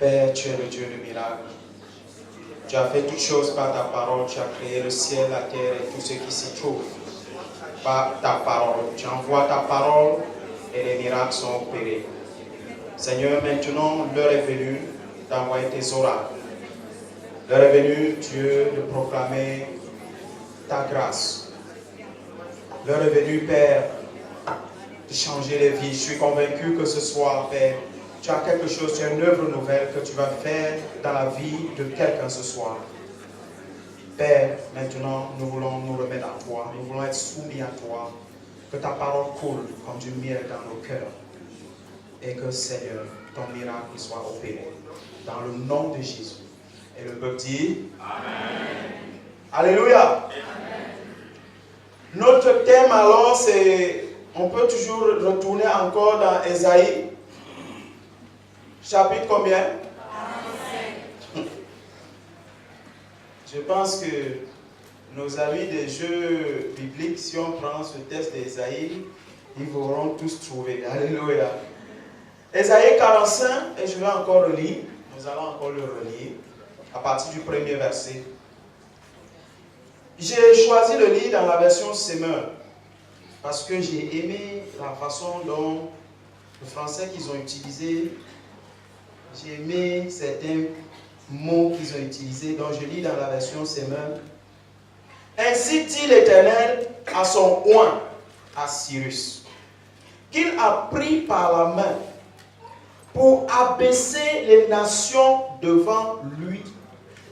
Père, tu es le Dieu de miracles. Tu as fait toutes choses par ta parole. Tu as créé le ciel, la terre et tout ce qui s'y trouve. Par ta parole. Tu envoies ta parole et les miracles sont opérés. Seigneur, maintenant, l'heure est venue d'envoyer tes oracles. L'heure est venue, Dieu, de proclamer ta grâce. L'heure est venue, Père, de changer les vies. Je suis convaincu que ce soir, Père, tu as quelque chose, tu as une œuvre nouvelle que tu vas faire dans la vie de quelqu'un ce soir. Père, maintenant, nous voulons nous remettre à toi. Nous voulons être soumis à toi. Que ta parole coule comme du miel dans nos cœurs. Et que, Seigneur, ton miracle soit opéré. Dans le nom de Jésus. Et le peuple dit Amen. Alléluia. Amen. Notre thème alors, c'est, on peut toujours retourner encore dans Ésaïe. Chapitre combien? 45. Je pense que nos amis des jeux bibliques, si on prend ce texte d'Ésaïe, ils vont tous trouver. Alléluia. Ésaïe 45, et je vais encore le lire. Nous allons encore le relire à partir du premier verset. J'ai choisi de lire dans la version Semeur parce que j'ai aimé la façon dont le français qu'ils ont utilisé. J'ai aimé certains mots qu'ils ont utilisés, donc je lis dans la version Semeur. Ainsi dit l'Éternel à son oint, à Cyrus, qu'il a pris par la main pour abaisser les nations devant lui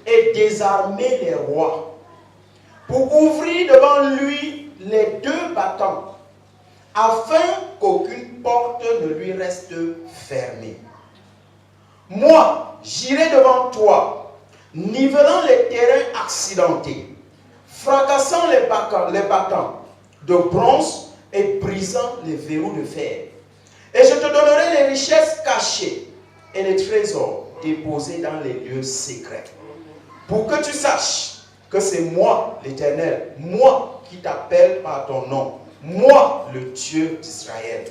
et désarmer les rois, pour ouvrir devant lui les deux battants, afin qu'aucune porte ne lui reste fermée. Moi, j'irai devant toi, nivelant les terrains accidentés, fracassant les battants de bronze et brisant les verrous de fer. Et je te donnerai les richesses cachées et les trésors déposés dans les lieux secrets. Pour que tu saches que c'est moi, l'Éternel, moi qui t'appelle par ton nom, moi, le Dieu d'Israël,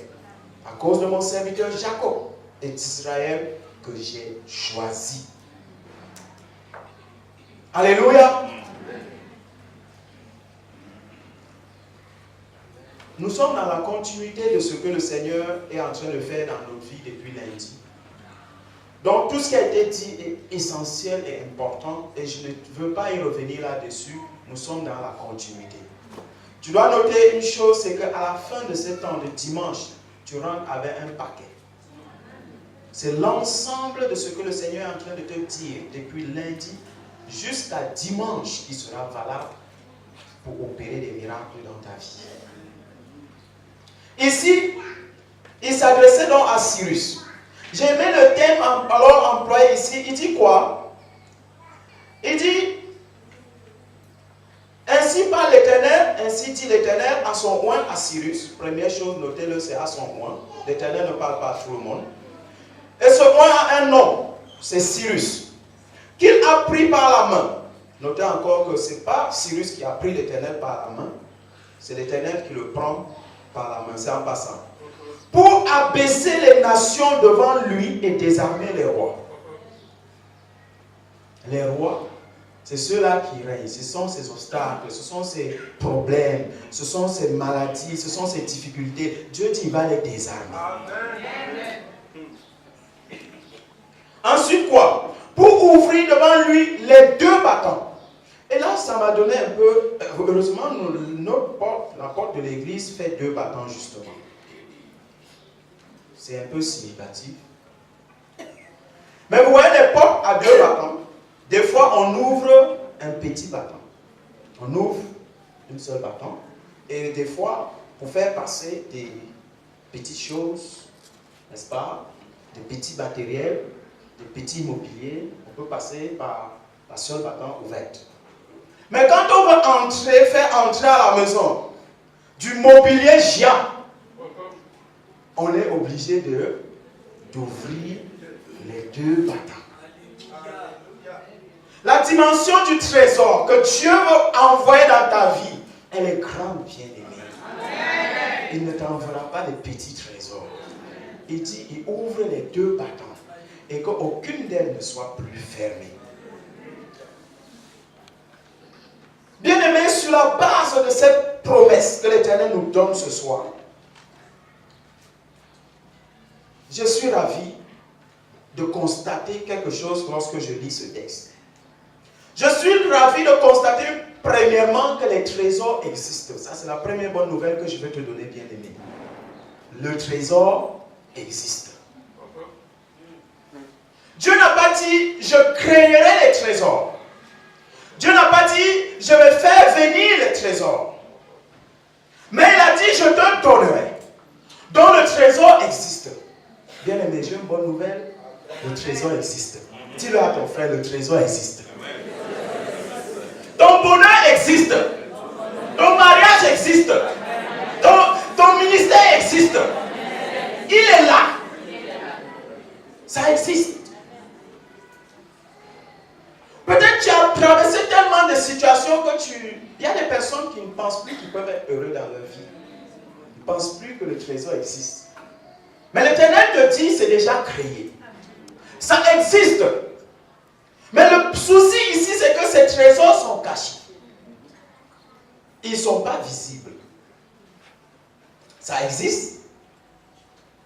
à cause de mon serviteur Jacob et d'Israël que j'ai choisi. Alléluia. Nous sommes dans la continuité de ce que le Seigneur est en train de faire dans notre vie depuis lundi. Donc tout ce qui a été dit est essentiel et important et je ne veux pas y revenir là-dessus. Nous sommes dans la continuité. Tu dois noter une chose, c'est qu'à la fin de ce temps de dimanche, tu rentres avec un paquet. C'est l'ensemble de ce que le Seigneur est en train de te dire depuis lundi jusqu'à dimanche qui sera valable pour opérer des miracles dans ta vie. Ici, il s'adressait donc à Cyrus. J'ai aimé le thème alors employé ici. Il dit quoi? Il dit, ainsi parle l'Éternel, ainsi dit l'Éternel à son oint, à Cyrus. Première chose, notez-le, c'est à son oint. L'Éternel ne parle pas à tout le monde. Et ce oint a un nom, c'est Cyrus, qu'il a pris par la main. Notez encore que ce n'est pas Cyrus qui a pris l'Éternel par la main, c'est l'Éternel qui le prend par la main, c'est en passant. Pour abaisser les nations devant lui et désarmer les rois. Les rois, c'est ceux-là qui règnent, ce sont ces obstacles, ce sont ces problèmes, ce sont ces maladies, ce sont ces difficultés. Dieu dit, il va les désarmer. Amen. Ensuite quoi? Pour ouvrir devant lui les deux battants. Et là, ça m'a donné un peu... Heureusement, la porte de l'église fait deux battants justement. C'est un peu significatif. Mais vous voyez les portes à deux battants. Des fois, on ouvre un petit battant. On ouvre une seule battant. Et des fois, pour faire passer des petites choses, n'est-ce pas? Des petits matériels, des petits mobiliers, on peut passer par la seule battant ouverte. Mais quand on veut faire entrer à la maison du mobilier géant, on est obligé d'ouvrir les deux battants. La dimension du trésor que Dieu veut envoyer dans ta vie, elle est grande, bien-aimée. Il ne t'enverra pas les petits trésors. Il dit, il ouvre les deux battants. et qu'aucune d'elles ne soit plus fermée. Bien-aimés, sur la base de cette promesse que l'Éternel nous donne ce soir, je suis ravi de constater quelque chose lorsque je lis ce texte. Je suis ravi de constater, premièrement, que les trésors existent. Ça, c'est la première bonne nouvelle que je vais te donner, bien-aimé. Le trésor existe. Dieu n'a pas dit, je créerai les trésors. Dieu n'a pas dit, je vais faire venir les trésors. Mais il a dit, je te donnerai. Donc le trésor existe. Bien-aimé, j'ai une bonne nouvelle. Le trésor existe. Dis-le à ton frère, le trésor existe. Ton bonheur existe. Ton mariage existe. Ton ministère existe. Il est là. Ça existe. Peut-être tu as traversé tellement de situations que il y a des personnes qui ne pensent plus qu'ils peuvent être heureux dans leur vie. Ils ne pensent plus que le trésor existe. Mais l'Éternel te dit, c'est déjà créé. Ça existe. Mais le souci ici, c'est que ces trésors sont cachés. Ils ne sont pas visibles. Ça existe,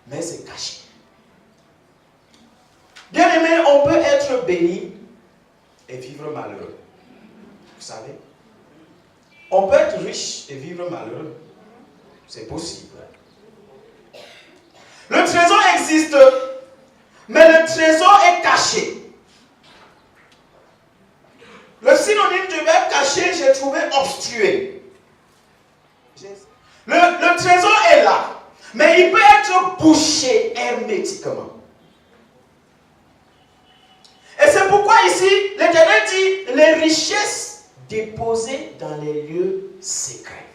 mais c'est caché. Bien aimé, on peut être béni et vivre malheureux. Vous savez? On peut être riche et vivre malheureux. C'est possible. Le trésor existe, mais le trésor est caché. Le synonyme du verbe caché, j'ai trouvé obstrué. Le trésor est là, mais il peut être bouché hermétiquement. Et c'est pourquoi ici, l'Éternel dit les richesses déposées dans les lieux secrets.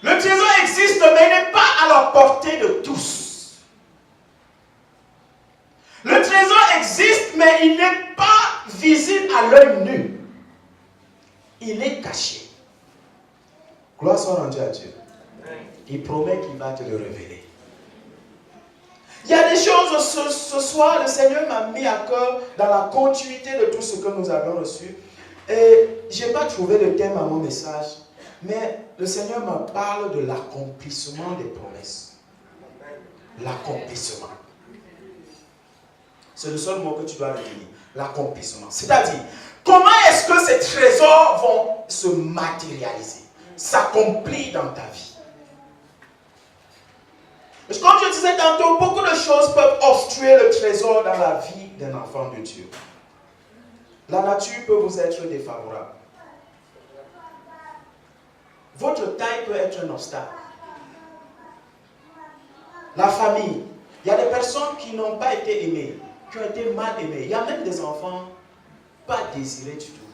Le trésor existe, mais il n'est pas à la portée de tous. Le trésor existe, mais il n'est pas visible à l'œil nu. Il est caché. Gloire soit rendue à Dieu. Il promet qu'il va te le révéler. Il y a des choses, ce soir, le Seigneur m'a mis à cœur dans la continuité de tout ce que nous avons reçu. Et je n'ai pas trouvé le thème à mon message, mais le Seigneur me parle de l'accomplissement des promesses. L'accomplissement. C'est le seul mot que tu dois retenir. L'accomplissement. C'est-à-dire, comment est-ce que ces trésors vont se matérialiser, s'accomplir dans ta vie? Comme je disais tantôt, beaucoup de choses peuvent obstruer le trésor dans la vie d'un enfant de Dieu. La nature peut vous être défavorable. Votre taille peut être un obstacle. La famille. Il y a des personnes qui n'ont pas été aimées, qui ont été mal aimées. Il y a même des enfants pas désirés du tout.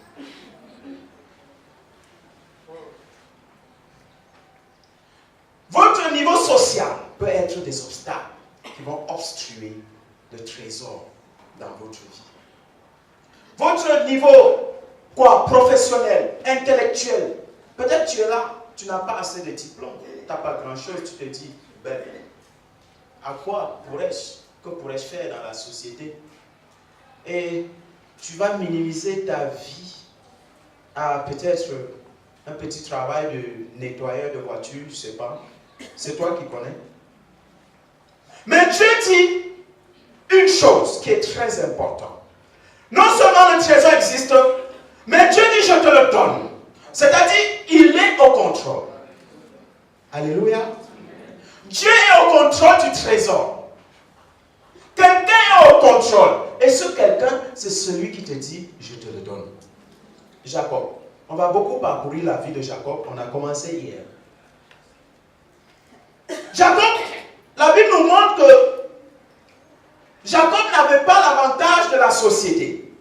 Votre niveau social peut être des obstacles qui vont obstruer le trésor dans votre vie. Votre niveau professionnel, intellectuel, peut-être tu es là, tu n'as pas assez de diplômes, tu n'as pas grand-chose, tu te dis, ben, à quoi que pourrais-je faire dans la société? Et tu vas minimiser ta vie à peut-être un petit travail de nettoyeur de voiture, je ne sais pas. C'est toi qui connais. Mais Dieu dit une chose qui est très importante. Non seulement le trésor existe, mais Dieu dit je te le donne. C'est-à-dire, il est au contrôle. Alléluia. Dieu est au contrôle du trésor. Quelqu'un est au contrôle. Et ce quelqu'un, c'est celui qui te dit, je te le donne. Jacob. On va beaucoup parcourir la vie de Jacob. On a commencé hier. Jacob, la Bible nous montre que Jacob n'avait pas l'avantage de la société.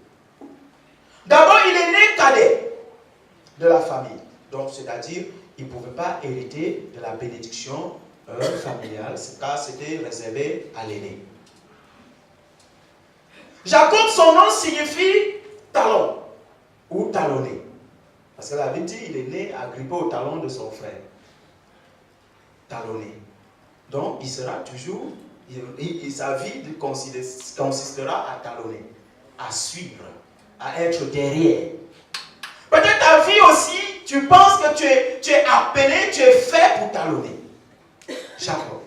D'abord, il est né cadet de la famille. Donc, c'est-à-dire, il ne pouvait pas hériter de la bénédiction familiale, car c'était réservé à l'aîné. Jacob, son nom signifie talon ou talonné. Parce que la Bible dit qu'il est né agrippé au talon de son frère. Talonné. Donc, il sa vie consistera à talonner, à suivre, à être derrière. Peut-être ta vie aussi, tu penses que tu es appelé, tu es fait pour talonner. Jacob,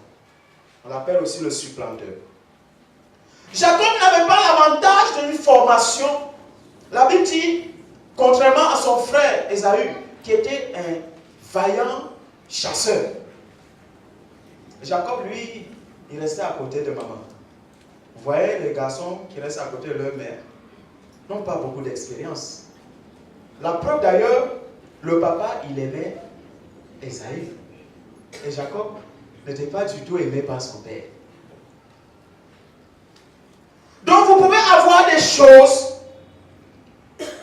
on l'appelle aussi le supplanteur. Jacob n'avait pas l'avantage d'une formation. La Bible dit, contrairement à son frère Ésaü, qui était un vaillant chasseur. Jacob, lui, il restait à côté de maman. Vous voyez, les garçons qui restent à côté de leur mère n'ont pas beaucoup d'expérience. La preuve d'ailleurs, le papa, il aimait Ésaü. Et Jacob n'était pas du tout aimé par son père. Donc vous pouvez avoir des choses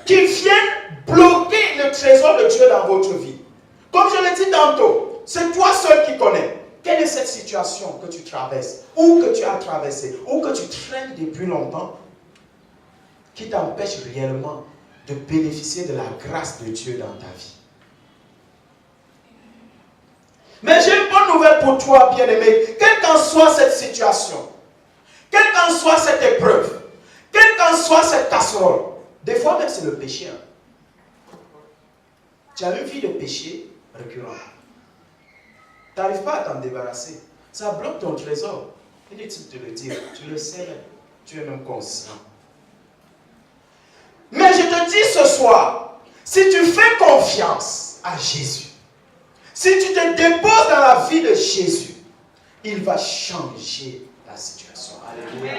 qui viennent bloquer le trésor de Dieu dans votre vie. Comme je l'ai dit tantôt, c'est toi seul qui connais. Quelle est cette situation que tu traverses, ou que tu as traversée, ou que tu traînes depuis longtemps, qui t'empêche réellement de bénéficier de la grâce de Dieu dans ta vie? Mais j'ai une bonne nouvelle pour toi, bien-aimé. Quelle qu'en soit cette situation, quelle qu'en soit cette épreuve, quelle qu'en soit cette casserole, des fois même c'est le péché. Tu as une vie de péché récurrent. Tu n'arrives pas à t'en débarrasser. Ça bloque ton trésor. Inutile de te le dire. Tu le sais même. Tu es même conscient. Mais je te dis ce soir, si tu fais confiance à Jésus, si tu te déposes dans la vie de Jésus, il va changer la situation. Alléluia.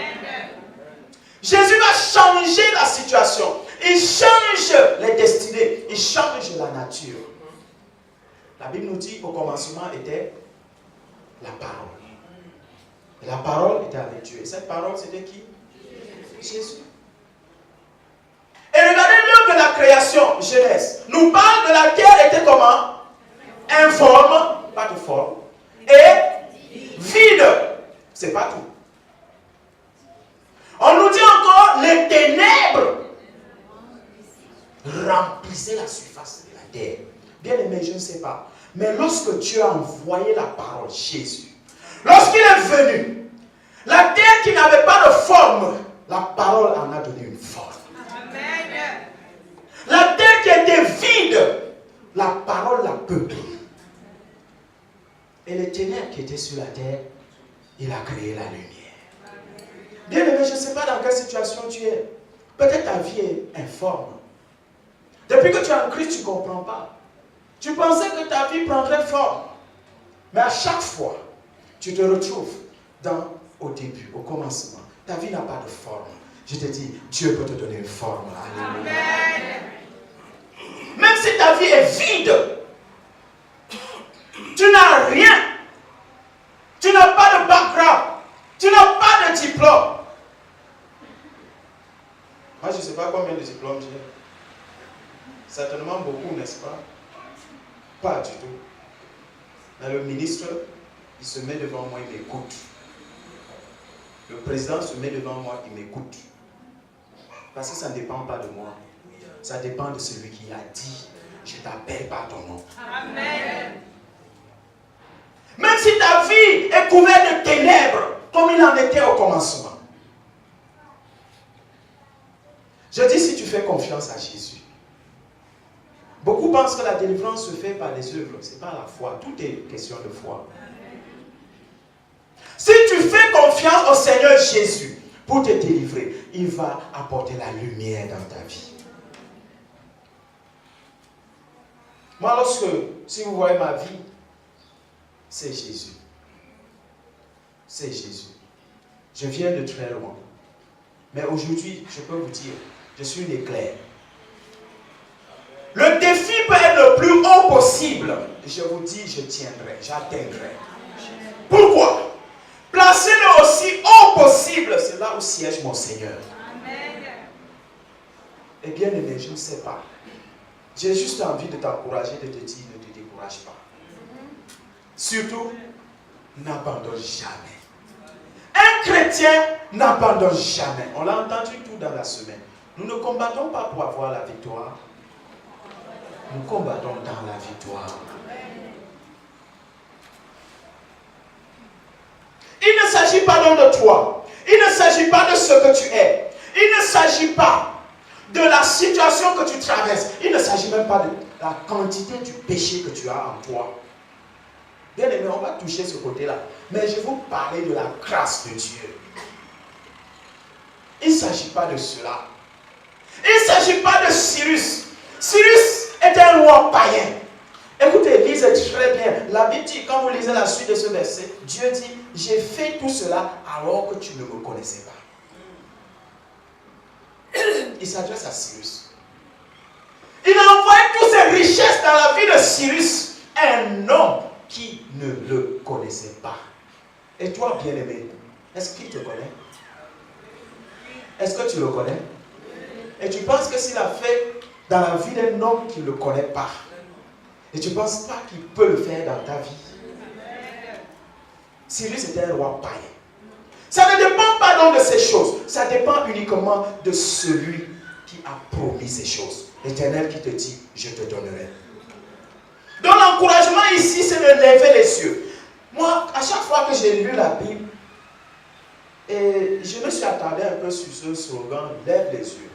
Jésus va changer la situation. Il change les destinées. Il change la nature. La Bible nous dit qu'au commencement était la parole. Et la parole était avec Dieu. Et cette parole, c'était qui? Jésus. Et regardez l'œuvre de la création, Genèse, nous parle de la terre était comment? Informe, pas de forme, et vide. C'est pas tout. On nous dit encore, les ténèbres remplissaient la surface de la terre. Bien aimé, je ne sais pas. Mais lorsque Dieu a envoyé la parole, Jésus, lorsqu'il est venu, la terre qui n'avait pas de forme, la parole en a donné une forme. Amen. La terre qui était vide, la parole l'a peuplée. Et les ténèbres qui étaient sur la terre, il a créé la lumière. Bien aimé, je ne sais pas dans quelle situation tu es. Peut-être ta vie est informe. Depuis que tu es en Christ, tu ne comprends pas. Tu pensais que ta vie prendrait forme. Mais à chaque fois, tu te retrouves au début, au commencement. Ta vie n'a pas de forme. Je te dis, Dieu peut te donner une forme. Alléluia. Amen. Même si ta vie est vide, tu n'as rien. Tu n'as pas de background. Tu n'as pas de diplôme. Moi, je ne sais pas combien de diplômes j'ai. Certainement beaucoup, n'est-ce pas? Pas du tout. Mais le ministre, il se met devant moi, il m'écoute. Le président se met devant moi, il m'écoute. Parce que ça ne dépend pas de moi. Ça dépend de celui qui a dit, je t'appelle par ton nom. Amen. Même si ta vie est couverte de ténèbres, comme il en était au commencement. Je dis, si tu fais confiance à Jésus. Beaucoup pensent que la délivrance se fait par les œuvres. Ce n'est pas la foi. Tout est question de foi. Si tu fais confiance au Seigneur Jésus pour te délivrer, il va apporter la lumière dans ta vie. Moi, si vous voyez ma vie, c'est Jésus. C'est Jésus. Je viens de très loin. Mais aujourd'hui, je peux vous dire, je suis une éclair. Le défi peut être le plus haut possible. Je vous dis, je tiendrai, j'atteindrai. Pourquoi? Placez-le aussi haut possible. C'est là où siège mon Seigneur. Amen. Et bien aimé, je ne sais pas. J'ai juste envie de t'encourager, de te dire, ne te décourage pas. Surtout, n'abandonne jamais. Un chrétien n'abandonne jamais. On l'a entendu tout dans la semaine. Nous ne combattons pas pour avoir la victoire. Nous combattons dans la victoire. Il ne s'agit s'agit pas donc de toi. Il ne s'agit pas de ce que tu es. Il ne s'agit pas de la situation que tu traverses. Il ne s'agit même pas de la quantité du péché que tu as en toi. Bien aimé, on va toucher ce côté-là. Mais je vais vous parler de la grâce de Dieu. Il ne s'agit pas de cela. Il ne s'agit pas de Cyrus. Cyrus est un roi païen. Écoutez, lisez très bien. La Bible dit, quand vous lisez la suite de ce verset, Dieu dit, j'ai fait tout cela alors que tu ne me connaissais pas. Il s'adresse à Cyrus. Il a envoyé toutes ses richesses dans la vie de Cyrus, un homme qui ne le connaissait pas. Et toi, bien-aimé, est-ce qu'il te connaît? Est-ce que tu le connais? Et tu penses que s'il a fait dans la vie d'un homme qui ne le connaît pas, et tu ne penses pas qu'il peut le faire dans ta vie? Cyrus était un roi païen. Ça ne dépend pas donc de ces choses. Ça dépend uniquement de celui qui a promis ces choses. L'Éternel qui te dit, je te donnerai. Donc l'encouragement ici, c'est de lever les yeux. Moi, à chaque fois que j'ai lu la Bible, et je me suis attardé un peu sur ce slogan, lève les yeux.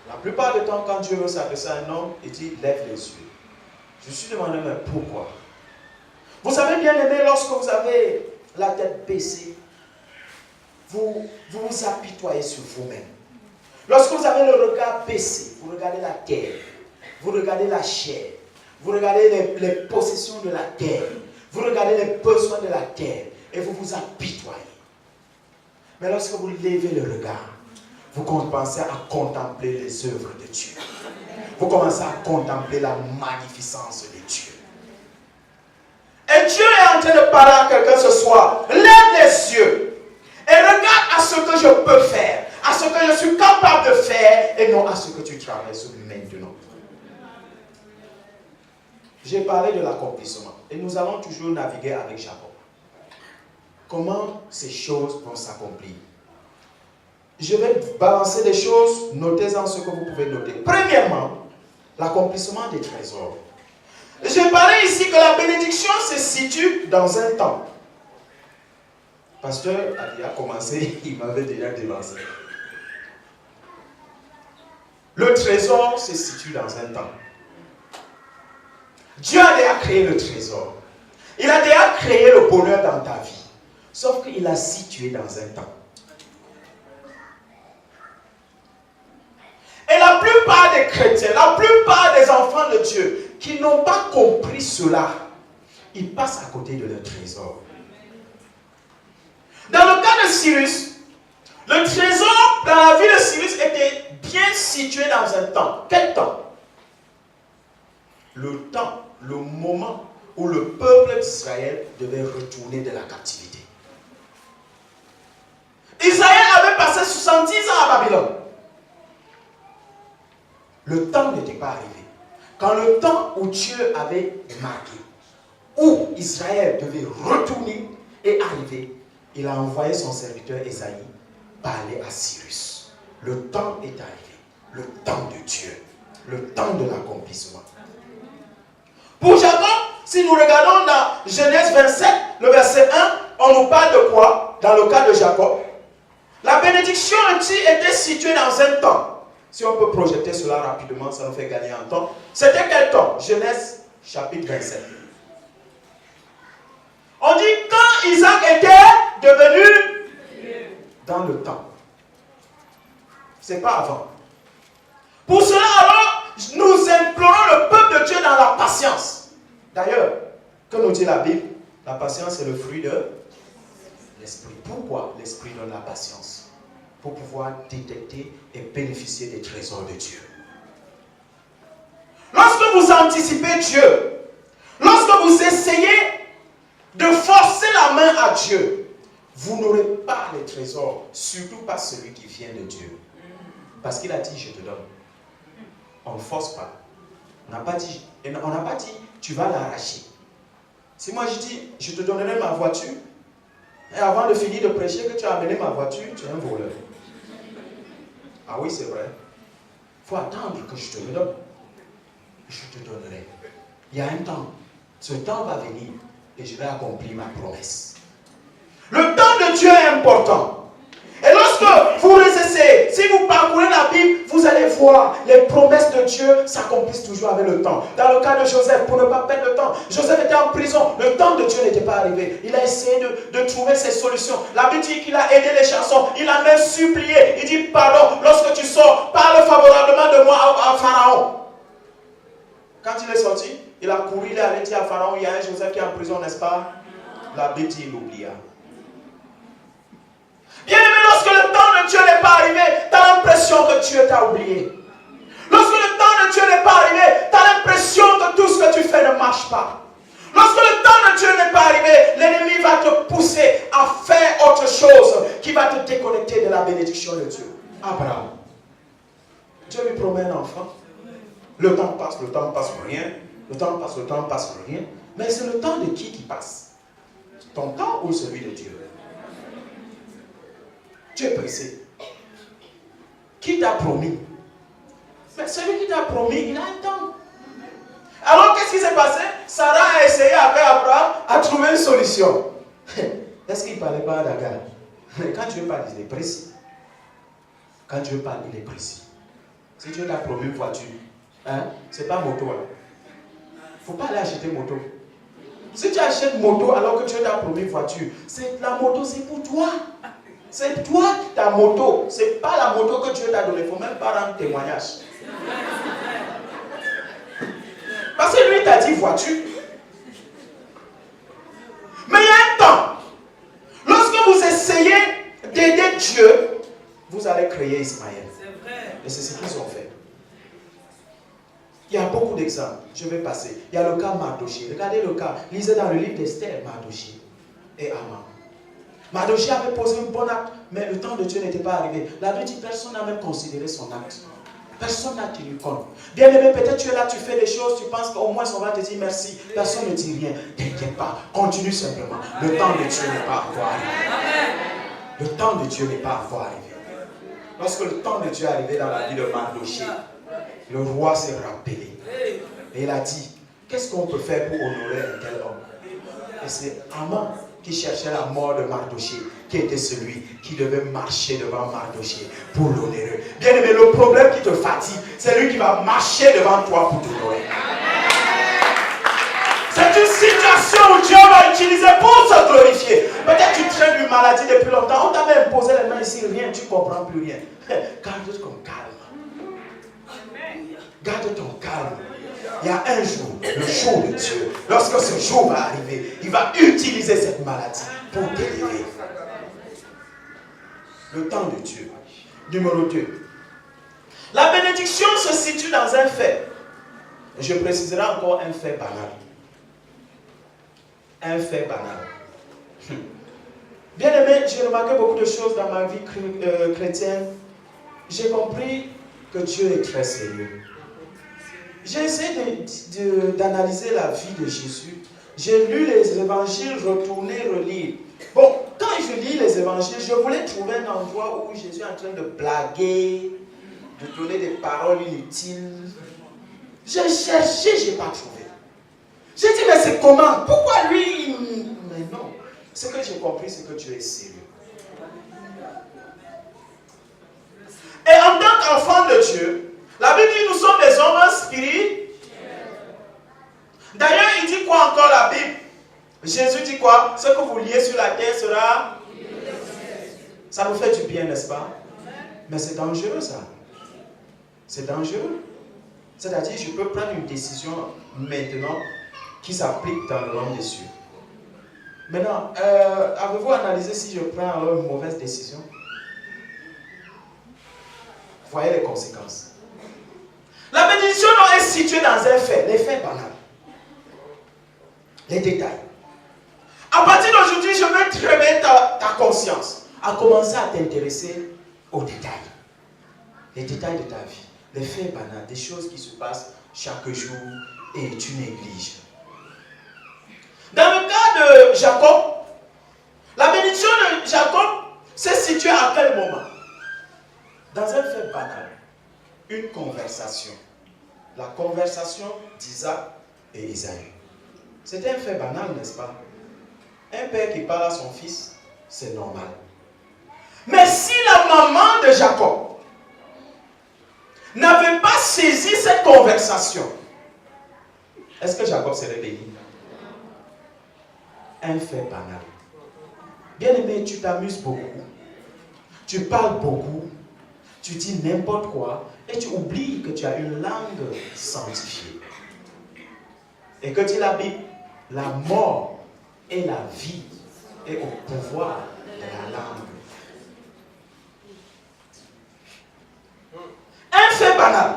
La plupart du temps, quand Dieu veut s'adresser à un homme, il dit, lève les yeux. Je me suis demandé, mais pourquoi? Vous savez, bien aimé, lorsque vous avez la tête baissée, vous vous apitoyez sur vous-même. Lorsque vous avez le regard baissé, vous regardez la terre, vous regardez la chair, vous regardez les possessions de la terre, vous regardez les besoins de la terre, et vous vous apitoyez. Mais lorsque vous levez le regard, vous commencez à contempler les œuvres de Dieu. Vous commencez à contempler la magnificence de Dieu. Et Dieu est en train de parler à quelqu'un ce soir. Lève les yeux et regarde à ce que je peux faire, à ce que je suis capable de faire, et non à ce que tu traverses maintenant. J'ai parlé de l'accomplissement. Et nous allons toujours naviguer avec Jacob. Comment ces choses vont s'accomplir? Je vais balancer des choses, notez-en ce que vous pouvez noter. Premièrement, l'accomplissement des trésors. J'ai parlé ici que la bénédiction se situe dans un temps. Pasteur a commencé, il m'avait déjà dévancé. Le trésor se situe dans un temps. Dieu a déjà créé le trésor. Il a déjà créé le bonheur dans ta vie. Sauf qu'il l'a situé dans un temps. Et la plupart des chrétiens, la plupart des enfants de Dieu qui n'ont pas compris cela, ils passent à côté de leur trésor. Dans le cas de Cyrus, le trésor dans la vie de Cyrus était bien situé dans un temps. Quel temps? Le temps, le moment où le peuple d'Israël devait retourner de la captivité. Israël avait passé 70 ans à Babylone. Le temps n'était pas arrivé. Quand le temps où Dieu avait marqué, où Israël devait retourner et arriver, il a envoyé son serviteur Ésaïe parler à Cyrus. Le temps est arrivé. Le temps de Dieu. Le temps de l'accomplissement. Pour Jacob, si nous regardons dans Genèse 27, le verset 1, on nous parle de quoi? Dans le cas de Jacob, la bénédiction était située dans un temps. Si on peut projeter cela rapidement, ça nous fait gagner un temps. C'était quel temps? Genèse chapitre 27. On dit quand Isaac était devenu dans le temps. Ce n'est pas avant. Pour cela alors, nous implorons le peuple de Dieu dans la patience. D'ailleurs, que nous dit la Bible? La patience est le fruit de l'esprit. Pourquoi l'esprit donne la patience? Pour pouvoir détecter et bénéficier des trésors de Dieu. Lorsque vous anticipez Dieu, lorsque vous essayez de forcer la main à Dieu, vous n'aurez pas les trésors, surtout pas celui qui vient de Dieu. Parce qu'il a dit, je te donne. On ne force pas. On n'a pas dit, tu vas l'arracher. Si moi je dis, je te donnerai ma voiture, et avant de finir de prêcher que tu as amené ma voiture, tu es un voleur. Ah oui, c'est vrai. Il faut attendre que je te le donne. Je te donnerai. Il y a un temps. Ce temps va venir et je vais accomplir ma promesse. Le temps de Dieu est important. Et lorsque vous essayez, si vous parcourez la Bible, vous allez voir les promesses de Dieu s'accomplissent toujours avec le temps. Dans le cas de Joseph, pour ne pas perdre le temps, Joseph était en prison, le temps de Dieu n'était pas arrivé. Il a essayé de trouver ses solutions. La Bible dit qu'il a aidé les chansons, il a même supplié. Il dit pardon, lorsque tu sors, parle favorablement de moi à Pharaon. Quand il est sorti, il a couru, il est allé dire à Pharaon, il y a un Joseph qui est en prison, n'est-ce pas? La Bible dit, il oublia. Bien aimé, lorsque le temps de Dieu n'est pas arrivé, tu as l'impression que Dieu t'a oublié. Lorsque le temps de Dieu n'est pas arrivé, tu as l'impression que tout ce que tu fais ne marche pas. Lorsque le temps de Dieu n'est pas arrivé, l'ennemi va te pousser à faire autre chose qui va te déconnecter de la bénédiction de Dieu. Abraham, Dieu lui promet un enfant. Le temps passe rien. Le temps passe rien. Mais c'est le temps de qui passe? Ton temps ou celui de Dieu? Tu es pressé. Qui t'a promis? Mais celui qui t'a promis, il a un temps. Alors qu'est-ce qui s'est passé? Sarah a essayé avec Abraham à trouver une solution. Est-ce qu'il ne parlait pas d'Agar? Mais quand Dieu parle, il est précis. Quand Dieu parle, il est précis. Si Dieu t'a promis une voiture, c'est pas moto. Il ne faut pas aller acheter moto. Si tu achètes moto alors que Dieu t'a promis une voiture, la moto c'est pour toi. C'est toi ta moto. Ce n'est pas la moto que Dieu t'a donnée. Il ne faut même pas rendre témoignage. Parce que lui t'a dit voiture. Mais il y a un temps. Lorsque vous essayez d'aider Dieu, vous allez créer Ismaël. Et c'est ce qu'ils ont fait. Il y a beaucoup d'exemples. Je vais passer. Il y a le cas Mardoché. Regardez le cas. Lisez dans le livre d'Esther, Mardoché et Haman. Mardoché avait posé un bon acte, mais le temps de Dieu n'était pas arrivé. La Bible dit personne n'a même considéré son acte. Personne n'a tenu compte. Bien aimé, peut-être tu es là, tu fais des choses, tu penses qu'au moins on va te dire merci. Personne ne dit rien. T'inquiète pas. Continue simplement. Le temps de Dieu n'est pas encore arrivé. Le temps de Dieu n'est pas encore arrivé. Lorsque le temps de Dieu est arrivé dans la vie de Mardoché, le roi s'est rappelé. Et il a dit, qu'est-ce qu'on peut faire pour honorer un tel homme? Et c'est Haman qui cherchait la mort de Mardoché, qui était celui qui devait marcher devant Mardoché pour l'honorer. Bien aimé, le problème qui te fatigue, c'est lui qui va marcher devant toi pour t'honorer. C'est une situation où Dieu va utiliser pour se glorifier. Peut-être tu traînes une maladie depuis longtemps, on t'avait imposé les mains ici, rien, tu ne comprends plus rien. Garde ton calme. Garde ton calme. Il y a un jour, le jour de Dieu. Lorsque ce jour va arriver, il va utiliser cette maladie pour t'élever. Le temps de Dieu. Numéro 2. La bénédiction se situe dans un fait. Je préciserai encore un fait banal. Un fait banal. Bien aimé, j'ai remarqué beaucoup de choses dans ma vie chrétienne. J'ai compris que Dieu est très sérieux. J'ai essayé d'analyser la vie de Jésus. J'ai lu les évangiles, retourné, relire. Bon, quand je lis les évangiles, je voulais trouver un endroit où Jésus est en train de blaguer, de donner des paroles inutiles. J'ai cherché, je n'ai pas trouvé. J'ai dit, mais c'est comment? Pourquoi lui? Mais non. Ce que j'ai compris, c'est que Dieu est sérieux. Et en tant qu'enfant de Dieu, la Bible dit nous sommes des hommes spirituels. D'ailleurs, il dit quoi encore la Bible? Jésus dit quoi? Ce que vous liez sur la terre sera... Ça nous fait du bien, n'est-ce pas? Mais c'est dangereux ça. C'est dangereux. C'est-à-dire, je peux prendre une décision maintenant qui s'applique dans le royaume des cieux. Maintenant, avez-vous analysé si je prends alors une mauvaise décision? Voyez les conséquences. La bénédiction est située dans un fait, les faits banals. Les détails. À partir d'aujourd'hui, je vais te réveiller ta conscience, à commencer à t'intéresser aux détails. Les détails de ta vie, les faits banals, des choses qui se passent chaque jour et tu négliges. Dans le cas de Jacob, la bénédiction de Jacob s'est située à quel moment? Dans un fait banal. Une conversation. La conversation d'Isaac et Isaïe. C'était un fait banal, n'est-ce pas? Un père qui parle à son fils, c'est normal. Mais si la maman de Jacob n'avait pas saisi cette conversation, est-ce que Jacob serait béni? Un fait banal. Bien-aimé, tu t'amuses beaucoup, tu parles beaucoup, tu dis n'importe quoi et tu oublies que tu as une langue sanctifiée. Et que tu la Bible, la mort et la vie est au pouvoir de la langue. Un fait banal.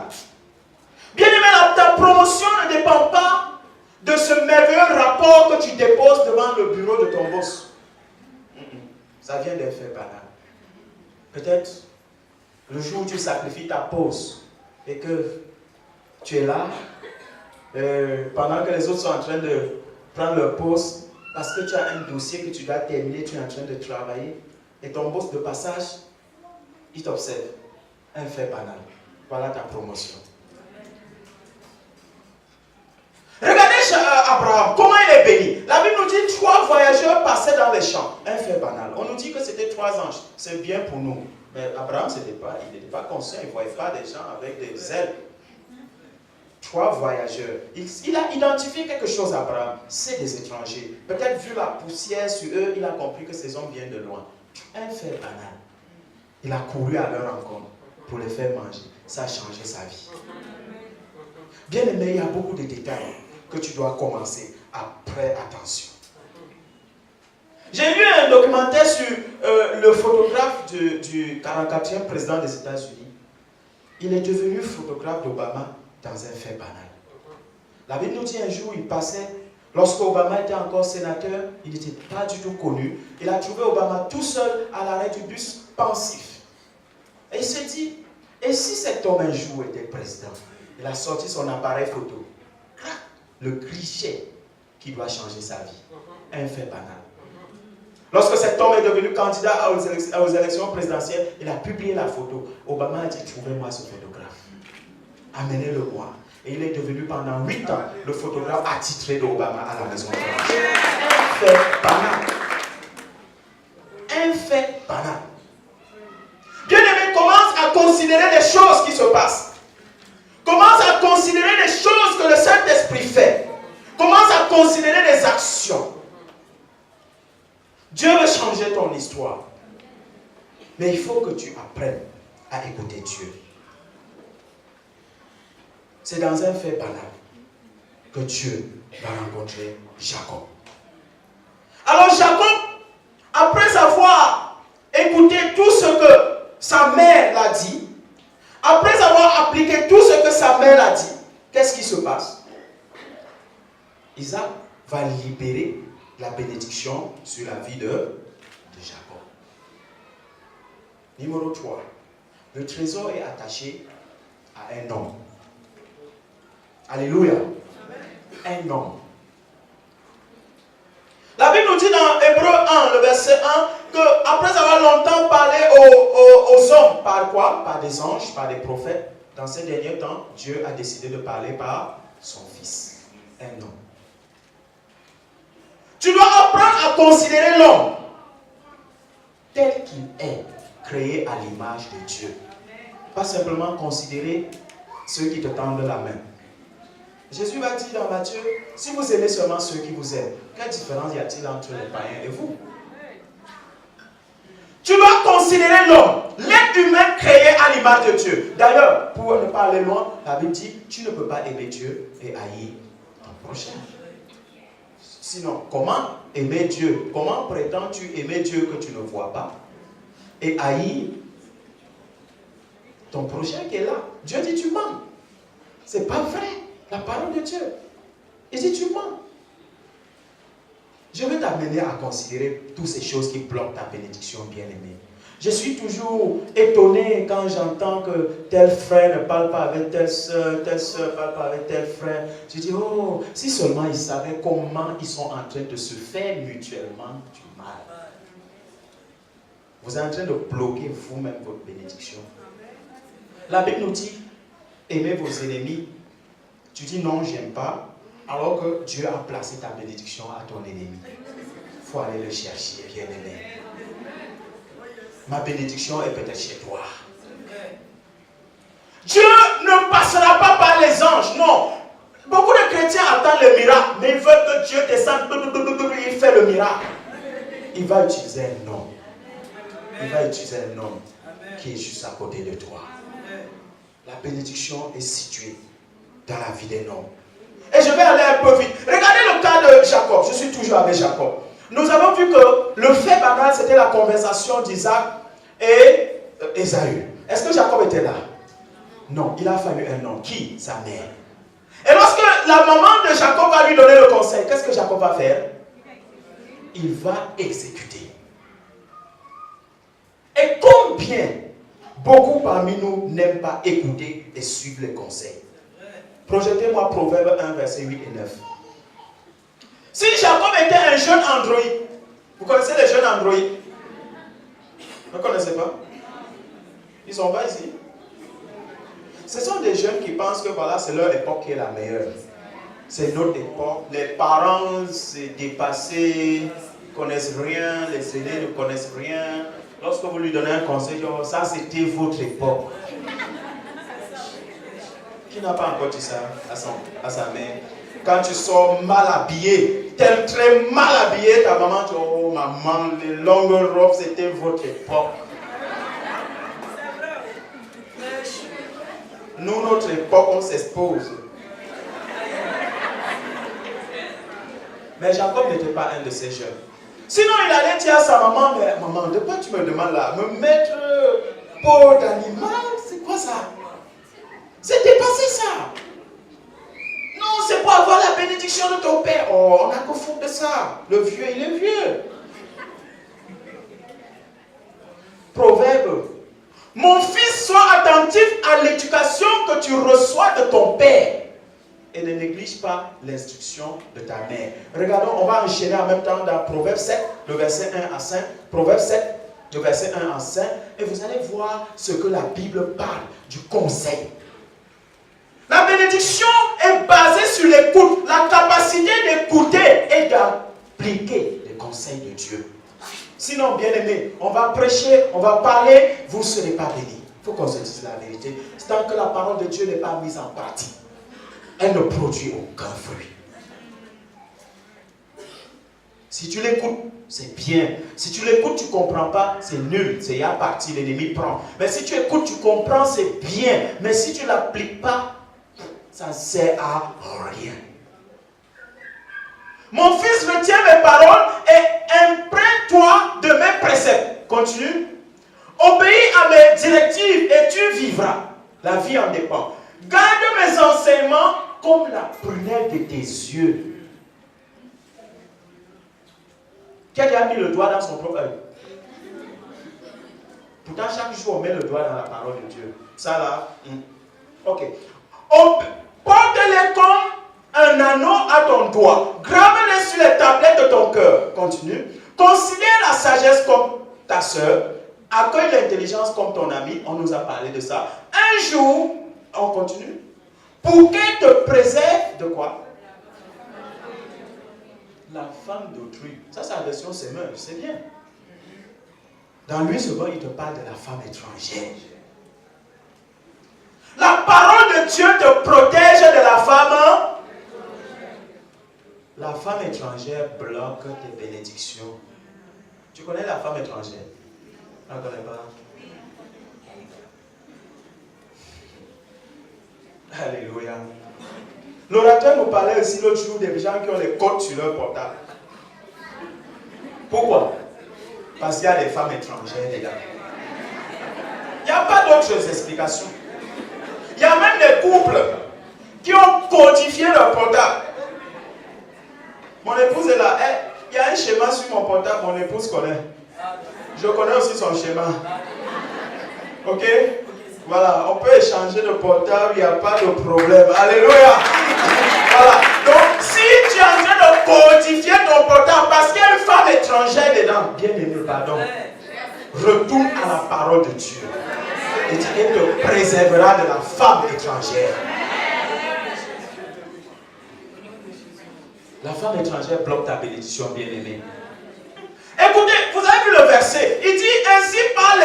Bien-aimé, ta promotion ne dépend pas de ce merveilleux rapport que tu déposes devant le bureau de ton boss. Ça vient d'un fait banal. Peut-être le jour où tu sacrifies ta pause et que tu es là, pendant que les autres sont en train de prendre leur pause, parce que tu as un dossier que tu dois terminer, tu es en train de travailler, et ton boss de passage, il t'observe. Un fait banal. Voilà ta promotion. Regardez Abraham, comment il est béni. La Bible nous dit 3 voyageurs passaient dans les champs. Un fait banal. On nous dit que c'était 3 anges. C'est bien pour nous. Mais Abraham, il n'était pas conscient. Il ne voyait pas des gens avec des ailes. 3 voyageurs. Il a identifié quelque chose à Abraham. C'est des étrangers. Peut-être vu la poussière sur eux, il a compris que ces hommes viennent de loin. Un fait banal. Il a couru à leur rencontre pour les faire manger. Ça a changé sa vie. Bien aimé, il y a beaucoup de détails que tu dois commencer après attention. J'ai lu un documentaire sur le photographe du 44e président des États-Unis. Il est devenu photographe d'Obama dans un fait banal. La Bible nous dit un jour, il passait, lorsque Obama était encore sénateur, il n'était pas du tout connu. Il a trouvé Obama tout seul à l'arrêt du bus, pensif. Et il s'est dit, et si cet homme un jour était président? Il a sorti son appareil photo. Le cliché qui doit changer sa vie. Un fait banal. Lorsque cet homme est devenu candidat aux élections présidentielles, il a publié la photo. Obama a dit, trouvez-moi ce photographe. Amenez-le-moi. Et il est devenu pendant 8 ans le photographe attitré d'Obama à la Maison Blanche. Un fait banal. Un fait banal. Bien-aimé, commence à considérer les choses qui se passent. Commence à considérer les choses que le Saint-Esprit fait. Commence à considérer les actions. Dieu veut changer ton histoire. Mais il faut que tu apprennes à écouter Dieu. C'est dans un fait banal que Dieu va rencontrer Jacob. Alors Jacob, après avoir écouté tout ce que sa mère l'a dit, après avoir appliqué tout ce que sa mère a dit, qu'est-ce qui se passe? Isaac va libérer la bénédiction sur la vie de Jacob. Numéro 3. Le trésor est attaché à un homme. Alléluia. Un homme. La Bible nous dit dans Hébreu 1, le verset 1, qu'après avoir longtemps parlé aux hommes, par quoi? Par des anges, par des prophètes, dans ces derniers temps, Dieu a décidé de parler par son Fils, un homme. Tu dois apprendre à considérer l'homme tel qu'il est, créé à l'image de Dieu. Pas simplement considérer ceux qui te tendent la main. Jésus va dire dans Matthieu, si vous aimez seulement ceux qui vous aiment, quelle différence y a-t-il entre les païens et vous? Tu dois considérer l'homme, l'être humain créé à l'image de Dieu. D'ailleurs, pour ne pas aller loin, la Bible dit, tu ne peux pas aimer Dieu et haïr ton prochain. Sinon, comment aimer Dieu? Comment prétends-tu aimer Dieu que tu ne vois pas et haïr ton prochain qui est là? Dieu dit, tu mens. C'est pas vrai. La parole de Dieu. Il dit, tu mens. Je veux t'amener à considérer toutes ces choses qui bloquent ta bénédiction, bien-aimée. Je suis toujours étonné quand j'entends que tel frère ne parle pas avec telle soeur ne parle pas avec tel frère. Je dis, oh, si seulement ils savaient comment ils sont en train de se faire mutuellement du mal. Vous êtes en train de bloquer vous-même votre bénédiction. La Bible nous dit, aimez vos ennemis. Tu dis non, j'aime pas, alors que Dieu a placé ta bénédiction à ton ennemi. Il faut aller le chercher, bien-aimé. ma bénédiction est peut-être chez toi. Dieu ne passera pas par les anges, non. Beaucoup de chrétiens attendent le miracle, mais ils veulent que Dieu descende, il fait le miracle. Il va utiliser un homme. Il va utiliser un homme qui est juste à côté de toi. La bénédiction est située dans la vie d'un homme. Et je vais aller un peu vite. Regardez le cas de Jacob. Je suis toujours avec Jacob. Nous avons vu que le fait banal, c'était la conversation d'Isaac et Ésaü. Est-ce que Jacob était là? Non, il a fallu un homme. Qui? Sa mère. Et lorsque la maman de Jacob va lui donner le conseil, qu'est-ce que Jacob va faire? Il va exécuter. Et combien, beaucoup parmi nous n'aiment pas écouter et suivre les conseils. Projetez-moi Proverbe 1, verset 8 et 9. Si Jacob était un jeune androïde, vous connaissez les jeunes androïdes? Vous ne connaissez pas? Ils sont pas ici. Ce sont des jeunes qui pensent que voilà, c'est leur époque qui est la meilleure. C'est notre époque. Les parents s'est dépassés, ne connaissent rien, les aînés ne connaissent rien. Lorsque vous lui donnez un conseil, oh, ça c'était votre époque. Qui n'a pas encore dit ça à sa mère? Quand tu sors mal habillé, très mal habillé, ta maman dit, oh maman, les longues robes c'était votre époque. Nous, notre époque, on s'expose. Mais Jacob n'était pas un de ces jeunes. Sinon, il allait dire à sa maman, mais maman, de quoi tu me demandes là? Me mettre peau d'animal? C'est quoi ça? C'est dépassé ça. Non, c'est pour avoir la bénédiction de ton père. Oh, on n'a qu'au fond de ça. Le vieux, il est vieux. Proverbe. Mon fils, sois attentif à l'éducation que tu reçois de ton père et ne néglige pas l'instruction de ta mère. Regardons, on va enchaîner en même temps dans Proverbe 7, le verset 1 à 5. Proverbe 7, le verset 1 à 5. Et vous allez voir ce que la Bible parle du conseil. La bénédiction est basée sur l'écoute, la capacité d'écouter et d'appliquer les conseils de Dieu. Sinon, bien aimé, on va prêcher, on va parler, vous ne serez pas bénis. Il faut qu'on se dise la vérité. Tant que la parole de Dieu n'est pas mise en pratique, elle ne produit aucun fruit. Si tu l'écoutes, c'est bien. Si tu l'écoutes, tu ne comprends pas, c'est nul. C'est à partir, l'ennemi prend. Mais si tu écoutes, tu comprends, c'est bien. Mais si tu ne l'appliques pas, ça ne sert à rien. Mon fils, retiens mes paroles et imprègne-toi de mes préceptes. Continue. Obéis à mes directives et tu vivras. La vie en dépend. Garde mes enseignements comme la prunelle de tes yeux. Qui a mis le doigt dans son propre œil? Pourtant, chaque jour, on met le doigt dans la parole de Dieu. Ça là, ok. Porte-les comme un anneau à ton doigt. Grave-les sur les tablettes de ton cœur. Continue. Considère la sagesse comme ta soeur. Accueille l'intelligence comme ton ami. On nous a parlé de ça. Un jour, on continue. Pour qu'elle te préserve de quoi? La femme d'autrui. Ça, c'est la version Semeur. C'est bien. Dans lui, souvent, il te parle de la femme étrangère. La parole de Dieu te protège de la femme. La femme étrangère bloque tes bénédictions. Tu connais la femme étrangère? Tu ne la connais pas? Alléluia. L'orateur nous parlait aussi l'autre jour des gens qui ont les codes sur leur portable. Pourquoi? Parce qu'il y a des femmes étrangères dedans. Il n'y a pas d'autres explications. Il y a même des couples qui ont codifié leur portable. Mon épouse est là. Il y a un schéma sur mon portable, mon épouse connaît. Je connais aussi son schéma. Ok? Voilà, on peut échanger de portable, il n'y a pas de problème. Alléluia! Voilà. Donc, si tu es en train de codifier ton portable parce qu'il y a une femme étrangère dedans, bien aimé, pardon, retourne à la parole de Dieu. Et tu te préserveras de la femme étrangère. La femme étrangère bloque ta bénédiction, bien aimée. Écoutez, vous avez vu le verset. Il dit, ainsi parle